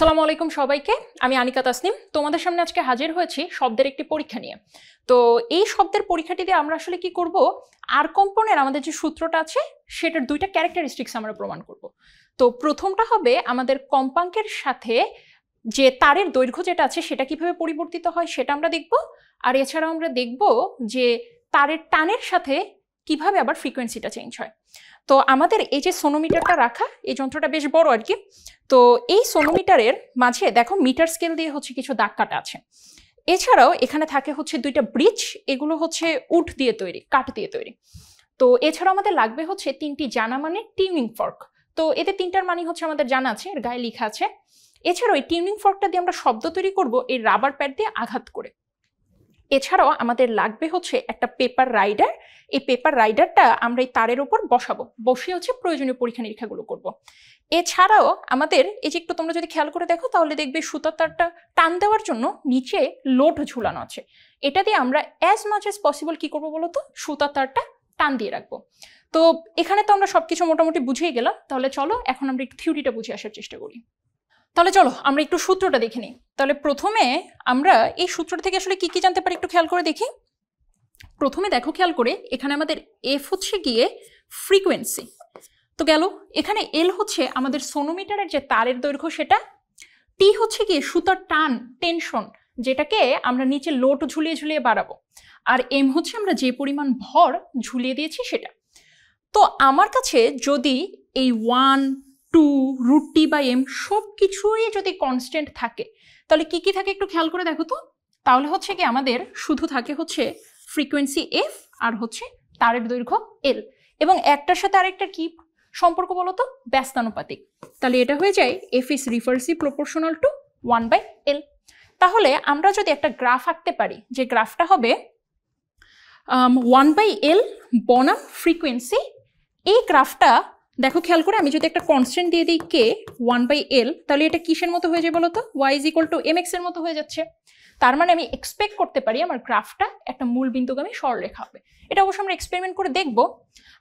আসসালামু আলাইকুম সবাইকে। আমি আনিকা তাসনিম তোমাদের সামনে আজকে হাজির হয়েছি শব্দের একটি পরীক্ষা নিয়ে। তো এই শব্দের পরীক্ষাটিতে আমরা আসলে কি করব, আর কম্পনের আমাদের যে সূত্রটা আছে সেটার দুইটা ক্যারেক্টারিস্টিক্স আমরা প্রমাণ করব। তো প্রথমটা হবে আমাদের কম্পাঙ্কের সাথে যে তারের দৈর্ঘ্য যেটা আছে সেটা কিভাবে পরিবর্তিত হয় সেটা আমরা দেখব। আর এছাড়াও আমরা দেখব যে তারের টানের সাথে কিভাবে আবার ফ্রিকোয়েন্সিটা চেঞ্জ হয়। তো আমাদের এই যে সোনোমিটারটা রাখা, এই যন্ত্রটা বেশ বড় আর কি। তো এই সোনোমিটারের মাঝে দেখো মিটার স্কেল দিয়ে হচ্ছে কিছু দাগ কাটা আছে। এছাড়াও এখানে থাকে হচ্ছে দুইটা ব্রিজ, এগুলো হচ্ছে উড দিয়ে তৈরি, কাঠ দিয়ে তৈরি। তো এছাড়াও আমাদের লাগবে হচ্ছে তিনটি জানা মানে টিউনিং ফর্ক। তো এতে তিনটার মানে হচ্ছে আমাদের জানা আছে, এর গায়ে লেখা আছে। এছাড়াও এই টিউনিং ফর্কটা দিয়ে আমরা শব্দ তৈরি করব এই রাবার প্যাড দিয়ে আঘাত করে। এছাড়াও আমাদের লাগবে হচ্ছে একটা পেপার রাইডার। এই পেপার রাইডারটা আমরা এই তারের উপর বসাবো, বসিয়ে হচ্ছে প্রয়োজনীয় পরীক্ষা নিরীক্ষাগুলো করব। এছাড়াও আমাদের এই যে একটু তোমরা যদি খেয়াল করে দেখো তাহলে দেখবে সুতার তারটা টান দেওয়ার জন্য নিচে লোড ঝুলানো আছে। এটা দিয়ে আমরা অ্যাজ মাচ অ্যাজ পসিবল কি করবো বলতো, সুতার তারটা টান দিয়ে রাখবো। তো এখানে তো আমরা সবকিছু মোটামুটি বুঝেই গেলাম, তাহলে চলো এখন আমরা একটু থিওরিটা বুঝে আসার চেষ্টা করি। তাহলে চলো আমরা একটু সূত্রটা দেখে নিই। তাহলে প্রথমে আমরা এই সূত্রটা থেকে আসলে কি কি জানতে পারি একটু খেয়াল করে দেখি। প্রথমে দেখো খেয়াল করে, এখানে আমাদের এফ হচ্ছে গিয়ে ফ্রিকোয়েন্সি, তো গেল। এখানে এল হচ্ছে আমাদের সোনোমিটারের যে তারের দৈর্ঘ্য সেটা, টি হচ্ছে গিয়ে সুতার টান, টেনশন, যেটাকে আমরা নিচে লোড ঝুলিয়ে ঝুলিয়ে বাড়াবো, আর এম হচ্ছে আমরা যে পরিমাণ ভর ঝুলিয়ে দিয়েছি সেটা। তো আমার কাছে যদি এই 1, 2, √T/m সব কিছুই যদি কনস্ট্যান্ট থাকে, তাহলে কি কি থাকে একটু খেয়াল করে দেখো তো। তাহলে হচ্ছে কি আমাদের শুধু থাকে হচ্ছে ফ্রিকোয়েন্সি এফ আর হচ্ছে তারের দৈর্ঘ্য এল, এবং একটার সাথে আরেকটার কি সম্পর্ক বলো তো, ব্যস্তানুপাতিক। তাহলে এটা হয়ে যায় F is reversely proportional to 1/L। তাহলে আমরা যদি একটা গ্রাফ আঁকতে পারি, যে গ্রাফটা হবে 1/L বনাম ফ্রিকোয়েন্সি, এই গ্রাফটা দেখো খেয়াল করে, আমি যদি একটা কনস্ট্যান্ট দিয়ে দিই কে 1/L, তাহলে এটা কিসের মতো হয়ে যায় বলো তো, y = mx এর মতো হয়ে যাচ্ছে। তার মানে আমি এক্সপেক্ট করতে পারি আমার গ্রাফটা একটা মূল বিন্দুগামী সরলরেখা হবে। এটা অবশ্য আমরা এক্সপেরিমেন্ট করে দেখব।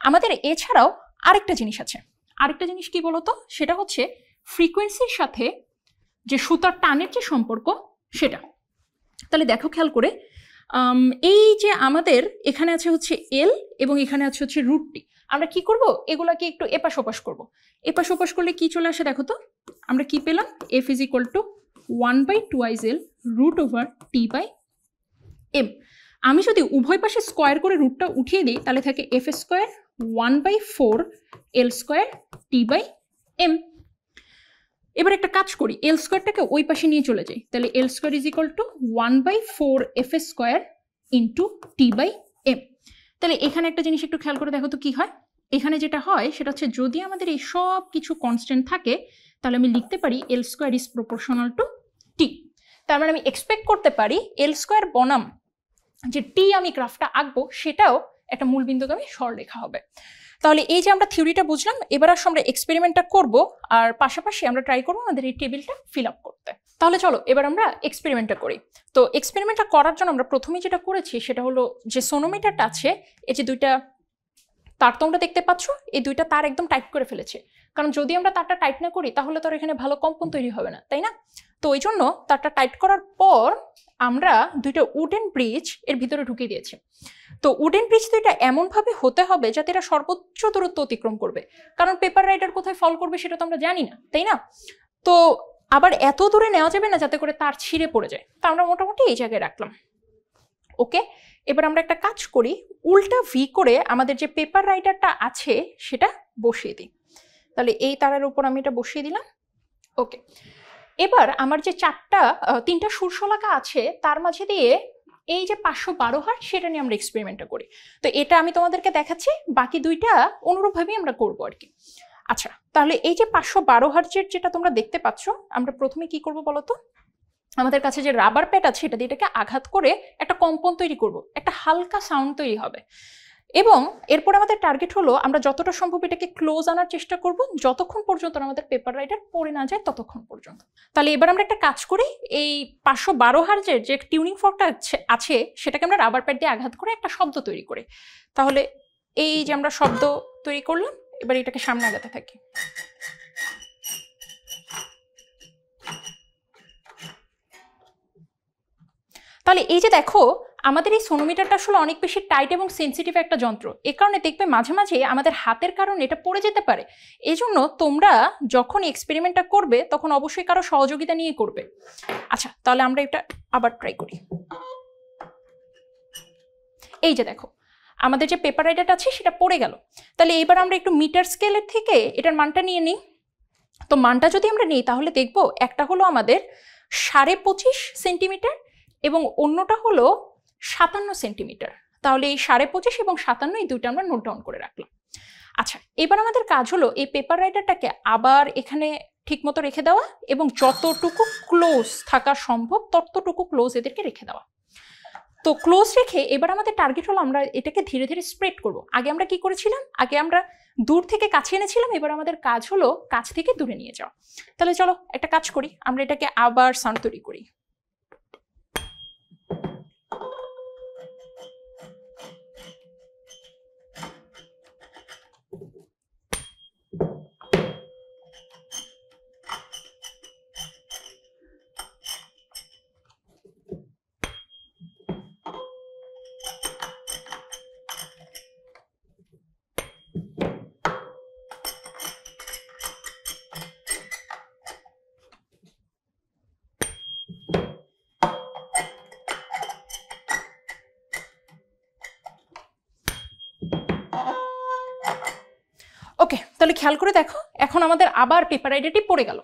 আমাদের এছাড়াও আরেকটা জিনিস আছে। আরেকটা জিনিস কি বলতো, সেটা হচ্ছে ফ্রিকোয়েন্সির সাথে যে সুতার টানের যে সম্পর্ক সেটা। তাহলে দেখো খেয়াল করে, এই যে আমাদের এখানে আছে হচ্ছে এল এবং এখানে আছে হচ্ছে √T। আমরা কি করব, এগুলাকে একটু এপাশ ওপাশ করবো। এপাশ ওপাশ করলে কি চলে আসে দেখো তো, আমরা কি পেলাম, F is equal to 1/2L √T/m। আমি যদি উভয় পাশে স্কোয়ার করে রুটটা উঠিয়ে দিই, তাহলে থাকে এফ স্কোয়ার 1/4L² T/m। এবার একটা কাজ করি, এল স্কোয়ারটাকে ওই পাশে নিয়ে চলে যাই, তাহলে L² is equal to 1/4F² into T/m। তাহলে এখানে একটা জিনিস একটু খেয়াল করে দেখো তো কি হয়। এখানে যেটা হয় সেটা হচ্ছে, যদি আমাদের এই সব কিছু কনস্ট্যান্ট থাকে, তাহলে আমি লিখতে পারি L² is proportional to T। তার মানে আমি এক্সপেক্ট করতে পারি L² বনাম যে টি আমি গ্রাফটা আঁকবো সেটাও একটা মূল বিন্দুগামী সরলরেখা হবে। তাহলে এই যে আমরা থিওরিটা বুঝলাম, এবার আসলে আমরা এক্সপেরিমেন্টটা করব, আর পাশাপাশি আমরা ট্রাই করবো আমাদের এই টেবিলটা ফিল আপ করতে। তাহলে চলো এবার আমরা এক্সপেরিমেন্টটা করি। তো এক্সপেরিমেন্টটা করার জন্য আমরা প্রথমেই যেটা করেছি সেটা হলো, যে সোনোমিটারটা আছে, এই যে দুইটা তার তোমরা দেখতে পাচ্ছ, এই দুইটা তার একদম টাইট করে ফেলেছে। কারণ যদি আমরা তারটা টাইট না করি তাহলে তো আর এখানে ভালো কম্পন তৈরি হবে না, তাই না? তো ওই জন্য তারটা টাইট করার পর আমরা দুইটা উডেন ব্রিজ এর ভিতরে ঢুকিয়ে দিয়েছি। তো উডেন ব্রিজ দুইটা এমনভাবে হতে হবে যাতে এরা সর্বোচ্চ দূরত্ব অতিক্রম করবে, কারণ পেপার রাইডার কোথায় ফল করবে সেটা তো আমরা জানি না, তাই না? তো আবার এত দূরে নেওয়া যাবে না যাতে করে তার ছিঁড়ে পড়ে যায়, তা আমরা মোটামুটি এই জায়গায় রাখলাম। ওকে, এবার আমরা একটা কাজ করি, উল্টা ভি করে আমাদের যে পেপার রাইডারটা আছে সেটা বসিয়ে দিই। তাহলে এই তারের উপর আমি এটা বসিয়ে দিলাম। ওকে, এবার আমার যে তিনটা সুরশলাকা আছে তার মাঝে দিয়ে এই যে 512 হার্টজ সেটা নিয়ে আমরা এক্সপেরিমেন্টটা করি। তো এটা আমি তোমাদেরকে দেখাচ্ছি, বাকি দুইটা অনুরূপভাবেই আমরা করবো আর কি। আচ্ছা, তাহলে এই যে 512 হার্টজের যেটা তোমরা দেখতে পাচ্ছ, আমরা প্রথমে কি করব বলতো, আমাদের কাছে যে রাবার প্যাড আছে এটা দিয়ে এটাকে আঘাত করে একটা কম্পন তৈরি করব, একটা হালকা সাউন্ড তৈরি হবে। এবং এরপর আমাদের টার্গেট হলো আমরা যতটা সম্ভব এটাকে ক্লোজ আনার চেষ্টা করব, যতক্ষণ পর্যন্ত আমাদের পেপার রাইডার পড়ে না যায় ততক্ষণ পর্যন্ত। তাহলে এবার আমরা একটা কাজ করি, এই 512 হার্টজের যে টিউনিং ফর্কটা আছে সেটাকে আমরা রাবার প্যাড দিয়ে আঘাত করে একটা শব্দ তৈরি করি। তাহলে এই যে আমরা শব্দ তৈরি করলাম, এবার এটাকে সামনে আগাতে থাকি। তাহলে এই যে দেখো আমাদের এই সোনোমিটারটা আসলে অনেক বেশি টাইট এবং সেন্সিটিভ একটা যন্ত্র, এ কারণে দেখবে মাঝে মাঝে আমাদের হাতের কারণে এটা পড়ে যেতে পারে। এই জন্য তোমরা যখন এক্সপেরিমেন্টটা করবে তখন অবশ্যই কারো সহযোগিতা নিয়ে করবে। আচ্ছা তাহলে আমরা এটা আবার ট্রাই করি। এই যে দেখো আমাদের যে পেপার রাইডারটা আছে সেটা পড়ে গেল। তাহলে এবার আমরা একটু মিটার স্কেলের থেকে এটার মানটা নিয়ে নিই। তো মানটা যদি আমরা নিই তাহলে দেখব একটা হলো আমাদের 25.5 সেন্টিমিটার এবং অন্যটা হলো 57 সেন্টিমিটার। তাহলে এই 25.5 এবং 57 এই দুইটা আমরা নোট ডাউন করে রাখলাম। আচ্ছা এবার আমাদের কাজ হলো এই পেপার রাইডারটাকে আবার এখানে ঠিকমতো রেখে দেওয়া এবং যতটুকু ক্লোজ থাকা সম্ভব ততটুকু ক্লোজ এদেরকে রেখে দেওয়া। তো ক্লোজ রেখে এবার আমাদের টার্গেট হলো আমরা এটাকে ধীরে ধীরে স্প্রেড করব। আগে আমরা কি করেছিলাম, আগে আমরা দূর থেকে কাছে এনেছিলাম, এবার আমাদের কাজ হলো কাছ থেকে দূরে নিয়ে যাওয়া। তাহলে চলো একটা কাজ করি, আমরা এটাকে আবার সাউন্ড তৈরি করি। ওকে তাহলে খেয়াল করে দেখো এখন আমাদের আবার পেপার রাইডারটি পড়ে গেল।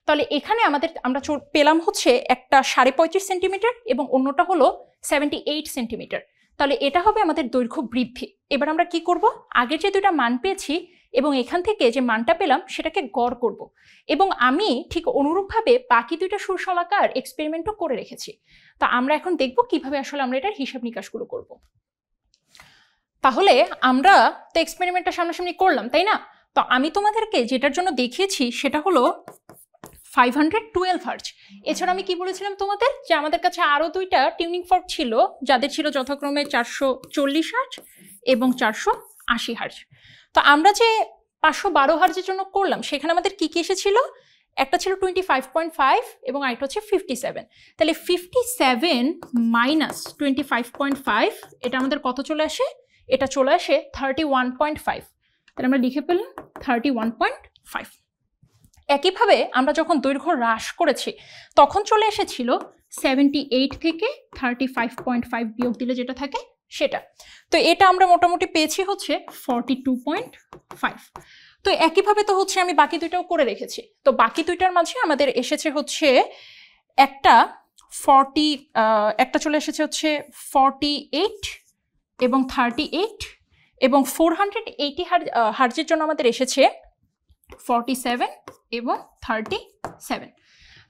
তাহলে এখানে আমরা পেলাম হচ্ছে একটা 35.5 সেন্টিমিটার এবং অন্যটা হলো 78 সেন্টিমিটার। তাহলে এটা হবে আমাদের দৈর্ঘ্য বৃদ্ধি। এবার আমরা কি করব, আগের যে দুইটা মান পেয়েছি এবং এখান থেকে যে মানটা পেলাম সেটাকে গড় করব। এবং আমি ঠিক অনুরূপভাবে বাকি দুইটা সুরশলাকার এক্সপেরিমেন্টও করে রেখেছি। তা আমরা এখন দেখব কিভাবে আসলে আমরা এটার হিসাব নিকাশগুলো করব। তাহলে আমরা তো এক্সপেরিমেন্টটা সামনাসামনি করলাম তাই না? তো আমি তোমাদেরকে যেটার জন্য দেখিয়েছি সেটা হলো 512 হার্জ। এছাড়া আমি কি বলেছিলাম তোমাদের, যে আমাদের কাছে আরো দুইটা টিউনিং ফর্ক ছিল যাদের ছিল যথাক্রমে 440 হার্জ এবং 480 হার্জ। তো আমরা যে 512 হার্জের জন্য করলাম সেখানে আমাদের কি কি এসেছিল, একটা ছিল 25.5 এবং আরেকটা হচ্ছে 57। তাহলে 57 মাইনাস 25.5 এটা আমাদের কত চলে আসে, এটা চলে আসে 31.5। তাহলে আমরা লিখে পেলাম 31.5। একইভাবে আমরা যখন দৈর্ঘ্য হ্রাস করেছি তখন চলে এসেছিল 78 থেকে 35.5 বিয়োগ দিলে যেটা থাকে সেটা। তো এটা আমরা মোটামুটি পেয়েছি হচ্ছে 42.5। তো একইভাবে তো হচ্ছে আমি বাকি দুইটাও করে রেখেছি। তো বাকি দুইটার মাঝে আমাদের এসেছে হচ্ছে একটা চলে এসেছে হচ্ছে 48 এবং 38 এবং 480 হার্জের জন্য আমাদের এসেছে 47 এবং 37।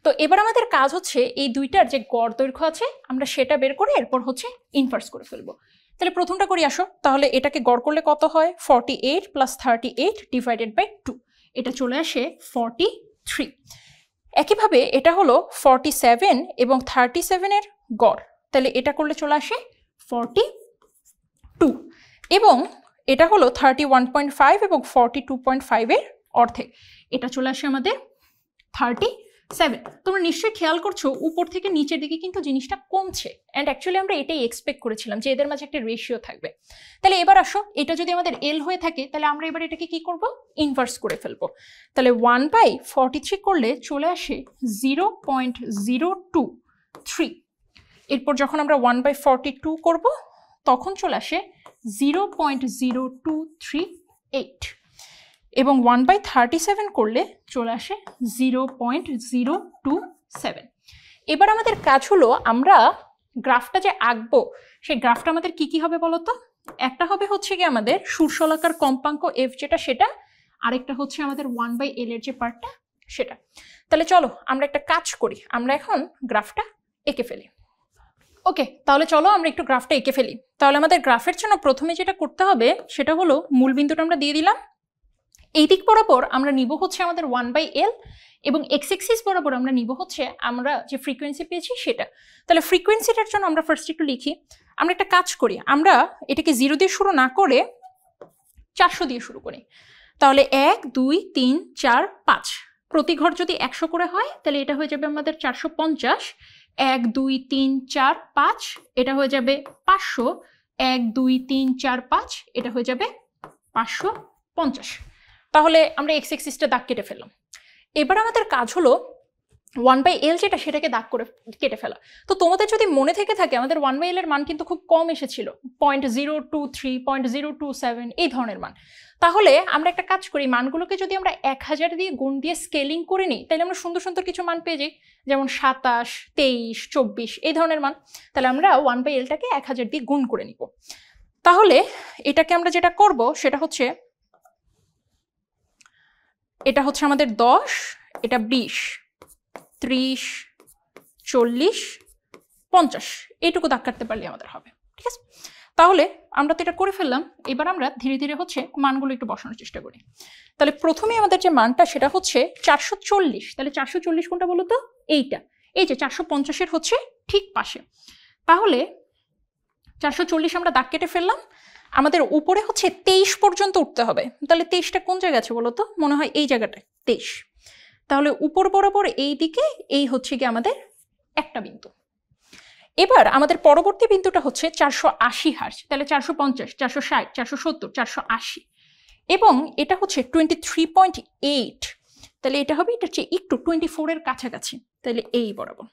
তো এবার আমাদের কাজ হচ্ছে এই দুইটার যে গড় দৈর্ঘ্য আছে আমরা সেটা বের করে এরপর হচ্ছে ইনভার্স করে ফেলবো। তাহলে প্রথমটা করি আসো। তাহলে এটাকে গড় করলে কত হয়, 48 প্লাস 38 ডিভাইডেড বাই 2, এটা চলে আসে 43। একইভাবে এটা হলো 47 এবং 37 এর গড়, তাহলে এটা করলে চলে আসে 42 এবং এটা হলো 31.5 এবং 42.5 এর অর্ধেক, এটা চলে আসে আমাদের 37। তোমরা নিশ্চয়ই খেয়াল করছো উপর থেকে নিচের দিকে কিন্তু জিনিসটা কমছে, অ্যান্ড অ্যাকচুয়ালি আমরা এটাই এক্সপেক্ট করেছিলাম যে এদের মাঝে একটা রেশিও থাকবে। তাহলে এবার আসো, এটা যদি আমাদের এল হয়ে থাকে তাহলে আমরা এবার এটাকে কি করব, ইনভার্স করে ফেলবো। তাহলে 1/43 করলে চলে আসে 0.023। এরপর যখন আমরা 1/42 করব তখন চলে আসে 0.0238 এবং 1/37 করলে চলে আসে 0.027। এবার আমাদের কাজ হলো আমরা গ্রাফটা যে আঁকবো সেই গ্রাফটা আমাদের কি কি হবে বলতো, একটা হবে হচ্ছে কি আমাদের সুরশলাকার কম্পাঙ্ক এফ যেটা সেটা, আরেকটা হচ্ছে আমাদের 1/l এর যে পার্টটা সেটা। তাহলে চলো আমরা একটা কাজ করি, আমরা এখন গ্রাফটা এঁকে ফেলি। ওকে, তাহলে চলো আমরা একটু গ্রাফটা এঁকে ফেলি। তাহলে আমাদের গ্রাফের জন্য প্রথমে যেটা করতে হবে সেটা হলো মূল বিন্দুটা আমরা দিয়ে দিলাম, এই দিক বরাবর আমরা নিব হচ্ছে আমাদের 1/l এবং এক্স এক্সিস বরাবর আমরা নিব হচ্ছে আমরা যে ফ্রিকোয়েন্সি পেয়েছি সেটা। তাহলে ফ্রিকোয়েন্সিটার জন্য আমরা ফার্স্ট একটু লিখি, আমরা একটা কাজ করি, আমরা এটাকে 0 দিয়ে শুরু না করে 400 দিয়ে শুরু করি। তাহলে 1 2 3 4 5, প্রতি ঘর যদি 100 করে হয় তাহলে এটা হয়ে যাবে আমাদের 450 1 2 3 4 5 এটা হয়ে যাবে 500, 1 2 3 4 5 এটা হয়ে যাবে 550। তাহলে আমরা এক্স এক্সিসটা দাগ কেটে ফেললাম। এবার আমাদের কাজ হলো 1/L যেটা সেটাকে দাগ করে কেটে ফেলা। তো তোমাদের যদি মনে থেকে থাকে আমাদের 1/L এর মান কিন্তু খুব কম এসেছিল, 0.023, 0.027 এই ধরনের মান। তাহলে আমরা একটা কাজ করি, মানগুলোকে যদি আমরা 1000 দিয়ে গুণ দিয়ে স্কেলিং করে নিই তাহলে আমরা সুন্দর সুন্দর কিছু মান পেয়ে যাই, যেমন 27, 23, 24 এই ধরনের মান। তাহলে আমরা 1/Lটাকে 1000 দিয়ে গুণ করে নিব। তাহলে এটাকে আমরা যেটা করব সেটা হচ্ছে, এটা হচ্ছে আমাদের 10, এটা 20, 30, 40, 50 এইটুকু দাগ কাটতে পারলে আমাদের হবে। ঠিক আছে, তাহলে আমরা তো এটা করে ফেললাম। এবার আমরা ধীরে ধীরে হচ্ছে মানগুলো একটু বসানোর চেষ্টা করি। তাহলে প্রথমে আমাদের যে মানটা সেটা হচ্ছে 440। তাহলে 440 কোনটা বলো তো? এইটা, এই যে 450-এর হচ্ছে ঠিক পাশে। তাহলে 440 আমরা দাগ কেটে ফেললাম। আমাদের উপরে হচ্ছে 23 পর্যন্ত উঠতে হবে। তাহলে 23টা কোন জায়গায় আছে বলো তো? মনে হয় এই জায়গাটায় 23। তাহলে উপর বরাবর এই দিকে এই হচ্ছে কি আমাদের একটা বিন্দু। এবার আমাদের পরবর্তী বিন্দুটা হচ্ছে 480 হার্জ। তাহলে 450, 460, 470, 480 এবং এটা হচ্ছে 23.8। তাহলে এটা হবে, এটা হচ্ছে একটু 24 এর কাছাকাছি। তাহলে এই বরাবর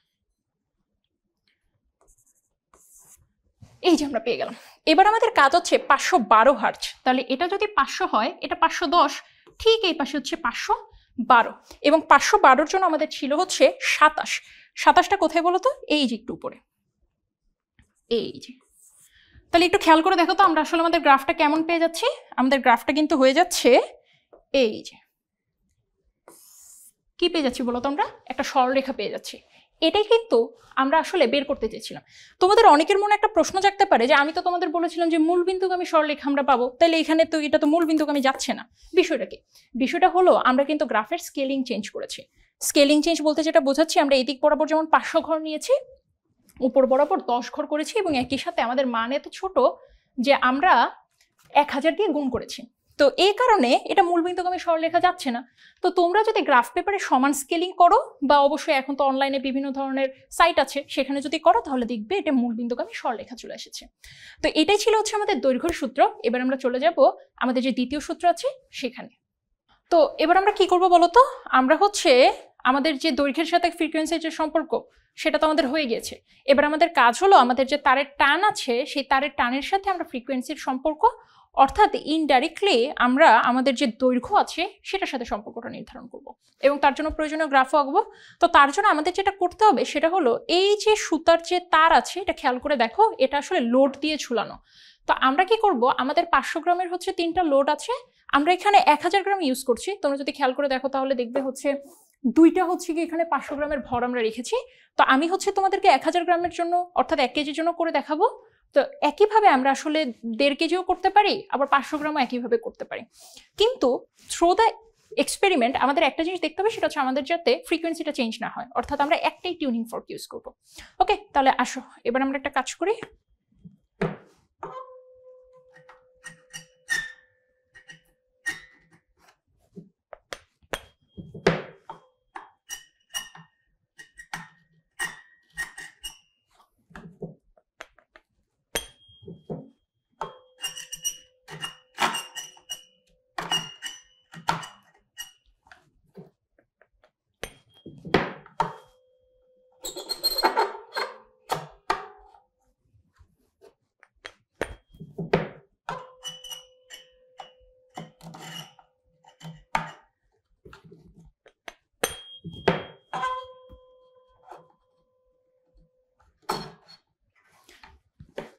এই যে আমরা পেয়ে গেলাম। এবার আমাদের কাজ হচ্ছে 512 হার্জ। তাহলে এটা যদি 500 হয়, এটা 510, ঠিক এই পাশে হচ্ছে 512 এবং 512-র জন্য আমাদের ছিল হচ্ছে 27। 27টা কোথায় বলো তো? এই যে একটু উপরে, এই যে। তাহলে একটু খেয়াল করে দেখো তো আমরা আসলে আমাদের গ্রাফটা কেমন পেয়ে যাচ্ছি। আমাদের গ্রাফটা কিন্তু হয়ে যাচ্ছে এই যে, কি পেয়ে যাচ্ছি বলো তো? আমরা একটা সরলরেখা পেয়ে যাচ্ছি। এটাই কিন্তু আমরা আসলে বের করতে চেয়েছিলাম। তোমাদের অনেকের মনে একটা প্রশ্ন জাগতে পারে যে আমি তো তোমাদের বলেছিলাম যে মূল বিন্দুগামী সরলরেখা আমরা পাবো, তাহলে এখানে তো এটা তো মূল বিন্দুগামী যাচ্ছে না। বিষয়টা কি? বিষয়টা হলো আমরা কিন্তু গ্রাফের স্কেলিং চেঞ্জ করেছি। স্কেলিং চেঞ্জ বলতে যেটা বোঝাচ্ছি, আমরা এই দিক বরাবর যেমন 500 ঘর নিয়েছি, উপর বরাবর 10 ঘর করেছি এবং একই সাথে আমাদের মান এত ছোট যে আমরা 1000 দিয়ে গুণ করেছি। তো এই কারণে এটা মূল বিন্দুগামী সরলরেখা যাচ্ছে না। তো তোমরা যদি গ্রাফ পেপারে সমান স্কেলিং করো, বা অবশ্যই এখন তো অনলাইনে বিভিন্ন ধরনের সাইট আছে, সেখানে যদি করো তাহলে দেখবে এটা মূল বিন্দুগামী সরলরেখা চলে এসেছে। তো এটাই ছিল হচ্ছে আমাদের দৈর্ঘ্যের সূত্র। এবার আমরা চলে যাব আমাদের যে দ্বিতীয় সূত্র আছে সেখানে। তো এবার আমরা কি করব বলো তো? আমরা হচ্ছে আমাদের যে দৈর্ঘ্যের সাথে ফ্রিকোয়েন্সির যে সম্পর্ক সেটা তো আমাদের হয়ে গেছে। এবার আমাদের কাজ হলো আমাদের যে তারের টান আছে সেই তারের টানের সাথে আমরা ফ্রিকোয়েন্সির সম্পর্ক, অর্থাৎ ইনডাইরেক্টলি আমরা আমাদের যে দৈর্ঘ্য আছে সেটার সাথে সম্পর্কটা নির্ধারণ করব এবং তার জন্য প্রয়োজনীয় গ্রাফও আঁকবো। তো তার জন্য আমাদের যেটা করতে হবে সেটা হলো, এই যে সুতার যে তার আছে এটা খেয়াল করে দেখো, এটা আসলে লোড দিয়ে ঝুলানো। তো আমরা কি করব, আমাদের 500 গ্রামের হচ্ছে 3টা লোড আছে, আমরা এখানে 1000 গ্রাম ইউজ করছি। তোমরা যদি খেয়াল করে দেখো তাহলে দেখবে হচ্ছে 2টা হচ্ছে কি এখানে 500 গ্রামের ভর আমরা রেখেছি। তো আমি হচ্ছে তোমাদেরকে 1000 গ্রামের জন্য অর্থাৎ 1 কেজির জন্য করে দেখাবো। তো একইভাবে আমরা আসলে 1.5 কেজিও করতে পারি, আবার 500 গ্রামও একইভাবে করতে পারি। কিন্তু থ্রু দ্য এক্সপেরিমেন্ট আমাদের একটা জিনিস দেখতে হবে, সেটা হচ্ছে আমাদের যাতে ফ্রিকোয়েন্সিটা চেঞ্জ না হয়, অর্থাৎ আমরা একটাই টিউনিং ফর্ক ইউজ করব। ওকে, তাহলে আসো এবার আমরা একটা কাজ করি।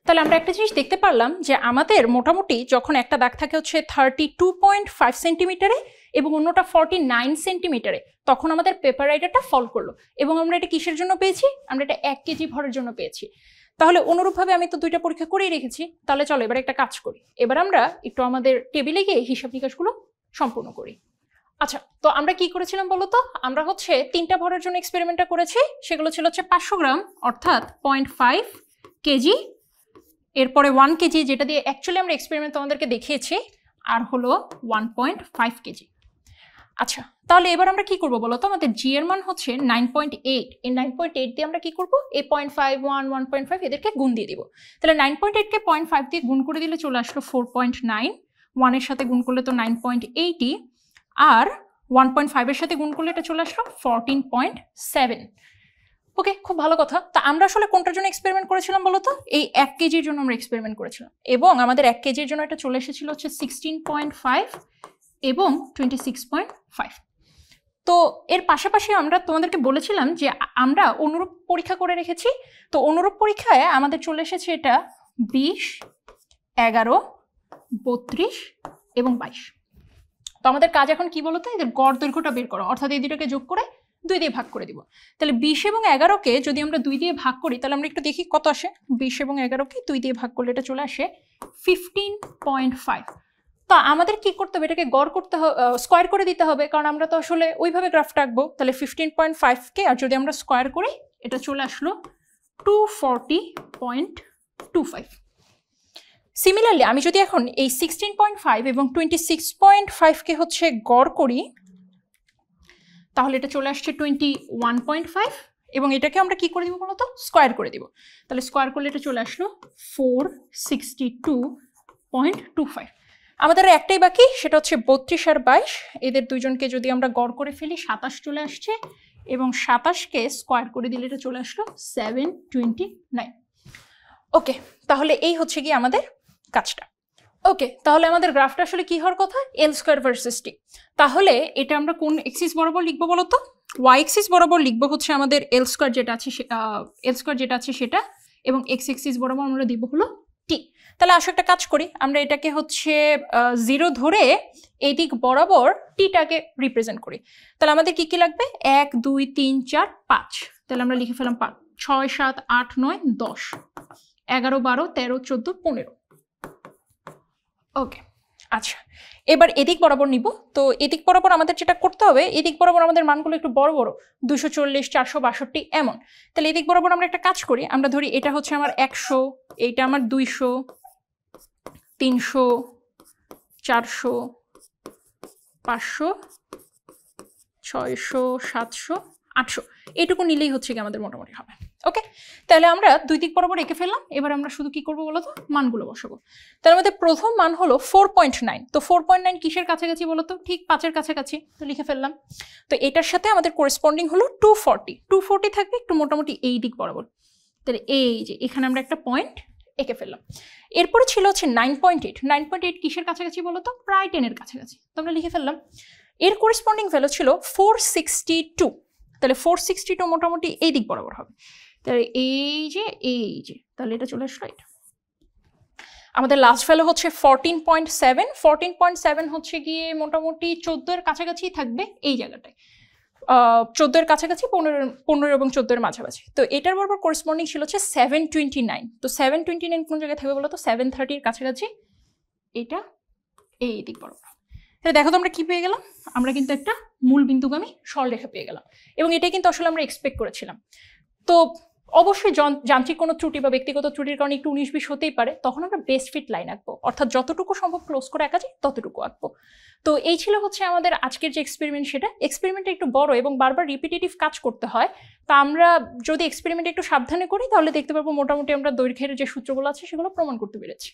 তাহলে আমরা একটা জিনিস দেখতে পারলাম যে আমাদের মোটামুটি যখন একটা দাগ থাকে হচ্ছে 32.5 সেন্টিমিটারে এবং অন্যটা 49 সেন্টিমিটারে, তখন আমাদের পেপার রাইডারটা ফল করলো। এবং আমরা এটা কিসের জন্য পেয়েছি? আমরা এটা 1 কেজি ভরের জন্য পেয়েছি। তাহলে অনুরূপভাবে আমি তো 2টা পরীক্ষা করেই রেখেছি। তাহলে চলো এবার একটা কাজ করি, এবার আমরা একটু আমাদের টেবিলে গিয়ে হিসাব নিকাশগুলো সম্পূর্ণ করি। আচ্ছা, তো আমরা কি করেছিলাম বলো তো? আমরা হচ্ছে 3টা ভরের জন্য এক্সপেরিমেন্টটা করেছি। সেগুলো ছিল হচ্ছে 500 গ্রাম অর্থাৎ 0.5 কেজি, এরপরে 1 কেজি যেটা দিয়ে অ্যাকচুয়ালি আমরা এক্সপেরিমেন্ট তোমাদেরকে দেখিয়েছি, আর হলো 1.5 কেজি। আচ্ছা, তাহলে এবার আমরা কি করবো বলতো, আমাদের জি এর মান হচ্ছে 9.8, এই 9.8 দিয়ে আমরা কি করবো, এই 0.5 1 1.5 এদেরকে গুণ দিয়ে দিব। তাহলে 9.8 কে 0.5 দিয়ে গুণ করে দিলে চলে আসলো 4.9, 1 এর সাথে গুণ করলে তো 9.80, আর 1.5 এর সাথে গুণ করলে এটা চলে আসলো 14.7। ওকে, খুব ভালো কথা। তা আমরা আসলে কোনটার জন্য এক্সপেরিমেন্ট করেছিলাম বলতো, এই 1 কেজির জন্য আমরা এক্সপেরিমেন্ট করেছিলাম, এবং আমাদের 1 কেজির জন্য এটা চলে এসেছিল হচ্ছে 16.5 এবং 26.5। তো এর পাশাপাশি আমরা তোমাদেরকে বলেছিলাম যে আমরা অনুরূপ পরীক্ষা করে রেখেছি। তো অনুরূপ পরীক্ষায় আমাদের চলে এসেছে এটা 20, 11, 32 এবং 22। তো আমাদের কাজ এখন কি বলতো, এদের গড় দৈর্ঘ্যটা বের করো, অর্থাৎ এই দুটোকে যোগ করে 2 দিয়ে ভাগ করে দিব। তাহলে 20 এবং 11কে যদি আমরা 2 দিয়ে ভাগ করি, তাহলে আমরা একটু দেখি কত আসে। 20 এবং 11কে 2 দিয়ে ভাগ করলে এটা চলে আসে 15.5। তো আমাদের কি করতে হবে, এটাকে গড় করতে হবে, স্কোয়ার করে দিতে হবে, কারণ আমরা তো আসলে ওইভাবে গ্রাফটা আঁকবো। তাহলে 15.5কে আর যদি আমরা স্কোয়ার করি, এটা চলে আসলো 240.25। সিমিলারলি আমি যদি এখন এই 16.5 এবং 26.5কে হচ্ছে গড় করি, তাহলে এটা চলে আসছে 21.5, এবং এটাকে আমরা কি করে দিব বলতো, স্কোয়ার করে দিব। তাহলে স্কোয়ার করলে এটা চলে আসলো 462.25। আমাদের একটাই বাকি, সেটা হচ্ছে 32 আর 22, এদের দুইজনকে যদি আমরা গড় করে ফেলি 27 চলে আসছে, এবং 27কে স্কোয়ার করে দিলে এটা চলে আসলো 729। ওকে, তাহলে এই হচ্ছে কি আমাদের কাজটা। ওকে, তাহলে আমাদের গ্রাফটা আসলে কি হওয়ার কথা, এল স্কোয়ার ভার্সেস টি। তাহলে এটা আমরা কোন এক্সিস বরাবর লিখবো বলতো, ওয়াই এক্সিস বরাবর লিখবো হচ্ছে আমাদের এল স্কোয়ার যেটা আছে সেটা, এবং এক্স এক্সিস বরাবর আমরা দিব হলো টি। তাহলে আসলে একটা কাজ করি, আমরা এটাকে হচ্ছে 0 ধরে এই দিক বরাবর টিটাকে রিপ্রেজেন্ট করি। তাহলে আমাদের কি কি লাগবে, 1 2 3 4 5। তাহলে আমরা লিখে ফেলাম 5, 6 7 8 9 10 11 12 13 14 15। ওকে, আচ্ছা, এবার এদিক বরাবর নিব। তো এদিক বরাবর আমাদের যেটা করতে হবে, এদিক বরাবর আমাদের মানগুলো একটু বড় বড়, 240 462 এমন। তাহলে এদিক বরাবর আমরা একটা কাজ করি, আমরা ধরি এটা হচ্ছে আমার 100, এইটা আমার 200, 300, 400, 500, 600, 700, 800, এইটুকু নিলেই হচ্ছে কি আমাদের মোটামুটি হবে। ওকে, তাহলে আমরা দুই দিক বরাবর এঁকে ফেললাম। এবার আমরা শুধু কি করবো বলতো, মানগুলো বসাবো। তার মধ্যে প্রথম মান হলো 4.9। তো 4.9 কিসের কাছাকাছি বলতো, ঠিক 5-এর কাছাকাছি। তো লিখে ফেললাম। তো এটার সাথে আমাদের করেসপন্ডিং হলো 240 থাকবে একটু মোটামুটি এই দিক বরাবর। তাহলে এই যে এখানে আমরা একটা পয়েন্ট এঁকে ফেললাম। এরপরে ছিল হচ্ছে 9.8 কিসের কাছাকাছি বলতো, প্রায় 10-এর কাছাকাছি। তো আমরা লিখে ফেললাম। এর করেসপন্ডিং ভ্যালু ছিল 462। তাহলে 462 মোটামুটি এই দিক বরাবর হবে। তাহলে এই যে তাহলে এটা চলে আসলো। এটা আমাদের লাস্ট ভ্যালু হচ্ছে 14.7 হচ্ছে গিয়ে মোটামুটি 14-এর কাছাকাছি থাকবে এই জায়গাটায়, 14-এর কাছাকাছি, 15 এবং 14-এর মাঝামাঝি। তো এটার বরাবর করেসপন্ডিং ছিল হচ্ছে 729। তো 729 কোন জায়গায় থাকবে বলো তো, 730-এর কাছাকাছি, এটা এই দিক বরাবর। তাহলে দেখো তো আমরা কি পেয়ে গেলাম, আমরা কিন্তু একটা মূল বিন্দুগামী সরলরেখা পেয়ে গেলাম, এবং এটাই কিন্তু আসলে আমরা এক্সপেক্ট করেছিলাম। তো অবশ্যই যান্ত্রিক কোনো ত্রুটি বা ব্যক্তিগত ত্রুটির কারণে একটু 19-20 হতেই পারে, তখন আমরা বেস্ট ফিট লাইন আঁকবো, অর্থাৎ যতটুকু সম্ভব ক্লোজ করে আঁকা যায় ততটুকু আঁকবো। তো এই ছিল হচ্ছে আমাদের আজকের যে এক্সপেরিমেন্ট, সেটা এক্সপেরিমেন্টটা একটু বড় এবং বারবার রিপিটেটিভ কাজ করতে হয়। তা আমরা যদি এক্সপেরিমেন্ট একটু সাবধানে করি, তাহলে দেখতে পারবো মোটামুটি আমরা দৈর্ঘ্যের যে সূত্রগুলো আছে সেগুলো প্রমাণ করতে পেরেছি।